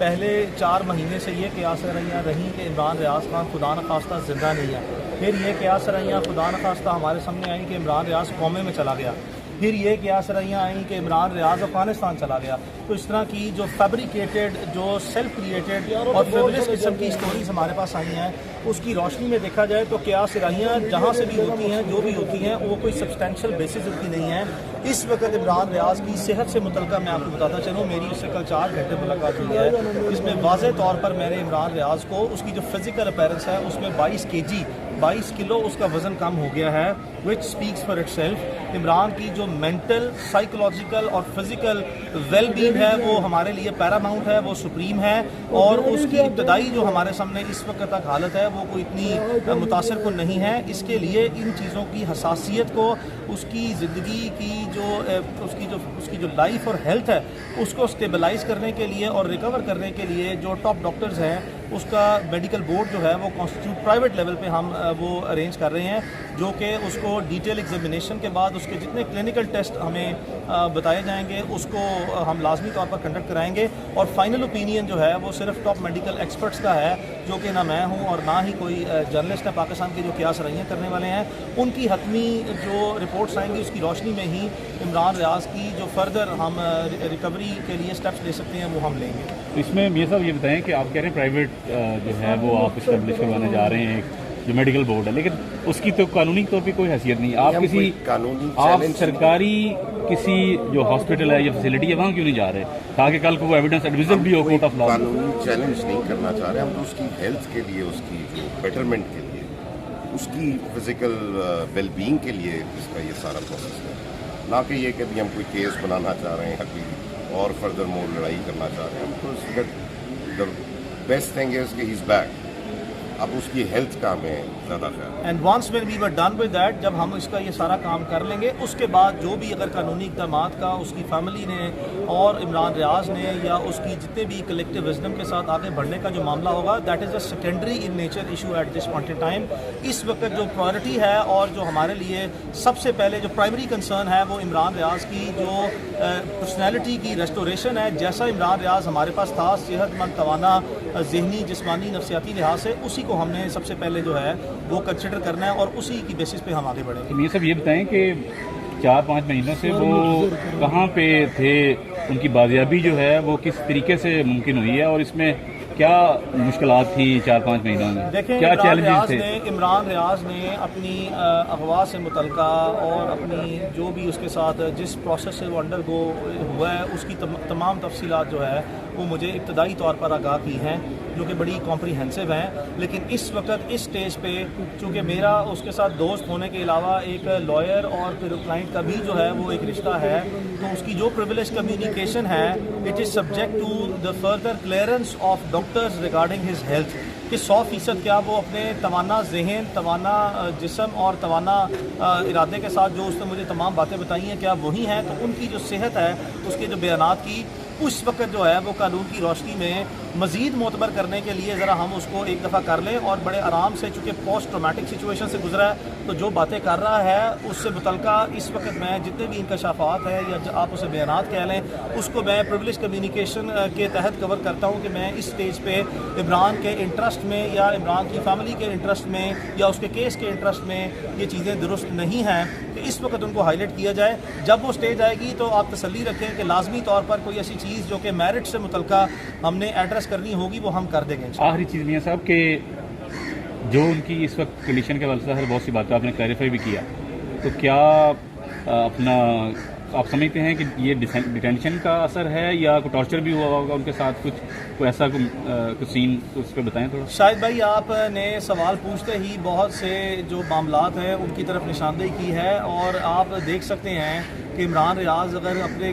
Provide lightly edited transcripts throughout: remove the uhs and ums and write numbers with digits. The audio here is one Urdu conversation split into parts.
پہلے 4 مہینے سے یہ قیاس رائیاں رہیں کہ عمران ریاض خان خدا نخواستہ زندہ نہیں ہے، پھر یہ قیاس رائیاں خدا نخواستہ ہمارے سامنے آئیں کہ عمران ریاض قومے میں چلا گیا، پھر یہ قیاس رائیاں آئیں کہ عمران ریاض افغانستان چلا گیا۔ تو اس طرح کی جو فیبریکیٹڈ، جو سیلف کریٹڈ اور فیبرس قسم کی سٹوریز ہمارے پاس آئی ہیں، اس کی روشنی میں دیکھا جائے تو قیاس رائیاں جہاں سے بھی ہوتی ہیں، جو بھی ہوتی ہیں، وہ کوئی سبسٹینشیل بیسس کی نہیں ہیں۔ اس وقت عمران ریاض کی صحت سے متعلقہ میں آپ کو بتاتا چلوں، میری اس سے کل 4 گھنٹے ملاقات ہوئی ہے، اس میں واضح طور پر میں نے عمران ریاض کو اس کی جو فزیکل اپیرنس ہے اس میں 22 کلو اس کا وزن کم ہو گیا ہے، وچ specs for it self. Imran کی جو مینٹل، سائیکولوجیکل اور فزیکل ویل بینگ ہے وہ ہمارے لیے پیراماؤنٹ ہے، وہ سپریم ہے، اور اس کی ابتدائی جو ہمارے سامنے اس وقت تک حالت ہے وہ کوئی اتنی متاثر کن نہیں ہے۔ اس کے لیے ان چیزوں کی حساسیت کو، اس کی زندگی کی اس کی جو لائف اور ہیلتھ ہے اس کو اسٹیبلائز کرنے کے لیے اور ریکور کرنے کے لیے جو ٹاپ ڈاکٹرز ہیں اس کا میڈیکل بورڈ جو ہے وہ کانسٹیٹیوٹ پرائیویٹ لیول پہ ہم وہ ارینج کر رہے ہیں، جو کہ اس کو ڈیٹیل ایگزامینیشن کے بعد اس کے جتنے کلینکل ٹیسٹ ہمیں بتائے جائیں گے اس کو ہم لازمی طور پر کنڈکٹ کرائیں گے، اور فائنل اوپینین جو ہے وہ صرف ٹاپ میڈیکل ایکسپرٹس کا ہے، جو کہ نہ میں ہوں اور نہ ہی کوئی جرنلسٹ ہے پاکستان کے جو قیاس رائیاں کرنے والے ہیں۔ ان کی حتمی جو رپورٹس آئیں گی اس کی روشنی میں ہی عمران ریاض کی جو فردر ہم ریکوری کے لیے سٹیپس لے سکتے ہیں وہ ہم لیں گے۔ اس میں میاں صاحب یہ بتائیں کہ آپ کہہ رہے ہیں پرائیویٹ جو ہے وہ آپ اسٹیبلش کروانے جا رہے ہیں، جو میڈیکل بورڈ ہے، لیکن اس کی تو قانونی طور پہ کوئی حیثیت نہیں۔ آپ سرکاری کسی جو ہاسپٹل ہے یا فیسلٹی ہے وہاں کیوں نہیں جا رہے تاکہ کل کو ایویڈنس ایڈمیزل بھی ہو کورٹ آف لا؟ قانونی چیلنج نہیں کرنا چاہ رہے ہم، تو اس کی ہیلتھ کے لیے، اس کی جو بیٹرمنٹ کے لیے، اس کی فزیکل ویل بینگ کے لیے اس کا یہ سارا پروسیس ہے، نہ کہ یہ کہ ہم کوئی کیس بنانا چاہ رہے ہیں یا کوئی اور فردر مور لڑائی کرنا چاہ رہے ہیں۔ ہم تو بیسٹ تھنگ از کہ ہی از بیک، اب اس کی ہیلتھ کا ہمیں زیادہ خیال۔ And once when we were done with that, جب ہم اس کا یہ سارا کام کر لیں گے اس کے بعد جو بھی اگر قانونی اقدامات کا اس کی فیملی نے اور عمران ریاض نے یا اس کی جتنے بھی کلیکٹیو وزڈم کے ساتھ آگے بڑھنے کا جو معاملہ ہوگا، that is a secondary in nature issue at this point in time. اس وقت جو پرائرٹی ہے اور جو ہمارے لیے سب سے پہلے جو پرائمری کنسرن ہے وہ عمران ریاض کی جو پرسنالٹی کی ریسٹوریشن ہے، جیسا عمران ریاض ہمارے پاس تھا، صحت مند، توانا، ذہنی، جسمانی، نفسیاتی لحاظ سے، اسی کو ہم نے سب سے پہلے جو ہے وہ کنسیڈر کرنا ہے اور اسی کی بیسس پہ ہم آگے بڑھیں گے۔ یہ سب یہ بتائیں کہ 4-5 مہینوں سے وہ کہاں پہ تھے، ان کی بازیابی جو ہے وہ کس طریقے سے ممکن ہوئی ہے، اور اس میں کیا مشکلات تھی 4-5 مہینوں میں؟ دیکھیں، کیا چیلنجز تھے؟ عمران ریاض نے اپنی اغوا سے متعلقہ اور اپنی جو بھی اس کے ساتھ جس پروسیس سے وہ انڈر گو ہوا ہے اس کی تمام تفصیلات جو ہے وہ مجھے ابتدائی طور پر آگاہ کی ہیں، جو کہ بڑی کمپریہنسو ہیں، لیکن اس وقت اس سٹیج پہ چونکہ میرا اس کے ساتھ دوست ہونے کے علاوہ ایک لائر اور پھر کلائنٹ کا بھی جو ہے وہ ایک رشتہ ہے، تو اس کی جو پریویلیج کمیونیکیشن ہے it is subject to the further clearance of doctors regarding his health, کہ 100% کیا وہ اپنے توانا ذہن، توانا جسم اور توانا ارادے کے ساتھ جو اس نے مجھے تمام باتیں بتائی ہیں کیا وہی ہیں، تو ان کی جو صحت ہے اس کے جو بیانات کی اس وقت جو ہے وہ قانون کی روشنی میں مزید معتبر کرنے کے لیے ذرا ہم اس کو ایک دفعہ کر لیں اور بڑے آرام سے، چونکہ پوسٹ ٹرامیٹک سچویشن سے گزرا ہے تو جو باتیں کر رہا ہے اس سے متعلقہ اس وقت میں جتنے بھی انکشافات ہیں یا آپ اسے بیانات کہہ لیں اس کو میں پریویلیج کمیونیکیشن کے تحت کور کرتا ہوں کہ میں اس سٹیج پہ عمران کے انٹرسٹ میں یا عمران کی فیملی کے انٹرسٹ میں یا اس کے کیس کے انٹرسٹ میں یہ چیزیں درست نہیں ہیں، کہ اس وقت ان کو ہائی لائٹ کیا جائے۔ جب وہ سٹیج آئے گی تو آپ تسلی رکھیں کہ لازمی طور پر کوئی ایسی چیز جو کہ میرٹ سے متعلقہ ہم نے ایڈریس کرنی ہوگی وہ ہم کر دیں گے۔ آخری چیز میاں صاحب کہ جو ان کی اس وقت کنڈیشن کے حوالے سے بہت سی باتیں آپ نے کلیریفائی بھی کیا، تو کیا اپنا آپ سمجھتے ہیں کہ یہ ڈیٹینشن کا اثر ہے یا کوئی ٹارچر بھی ہوا ہوگا ان کے ساتھ، کوئی ایسا کوئی سین تو اس پہ بتائیں تھوڑا۔ شاہد بھائی، آپ نے سوال پوچھتے ہی بہت سے جو معاملات ہیں ان کی طرف نشاندہی کی ہے، اور آپ دیکھ سکتے ہیں کہ عمران ریاض اگر اپنے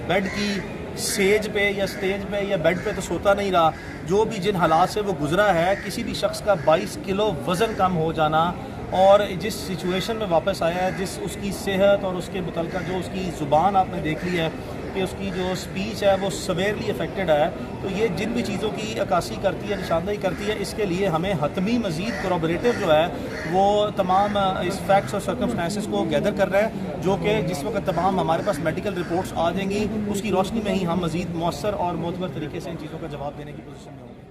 بیڈ کی سیج پہ یا سٹیج پہ یا بیڈ پہ تو سوتا نہیں رہا، جو بھی جن حالات سے وہ گزرا ہے، کسی بھی شخص کا 22 کلو وزن کم ہو جانا اور جس سچویشن میں واپس آیا ہے، جس اس کی صحت اور اس کے متعلقہ جو اس کی زبان آپ نے دیکھ لی ہے، کہ اس کی جو اسپیچ ہے وہ سویئرلی افیکٹڈ ہے. تو یہ جن بھی چیزوں کی عکاسی کرتی ہے, نشاندہی کرتی ہے, اس کے لیے ہمیں حتمی مزید کوروبریٹو جو ہے وہ تمام اس فیکٹس اور سرکمسٹانسز کو گیدر کر رہا ہے, جو کہ جس وقت تمام ہمارے پاس میڈیکل رپورٹس آ جائیں گی اس کی روشنی میں ہی ہم مزید مؤثر اور معتبر طریقے سے ان چیزوں کا جواب دینے کی پوزیشن میں ہوں گے.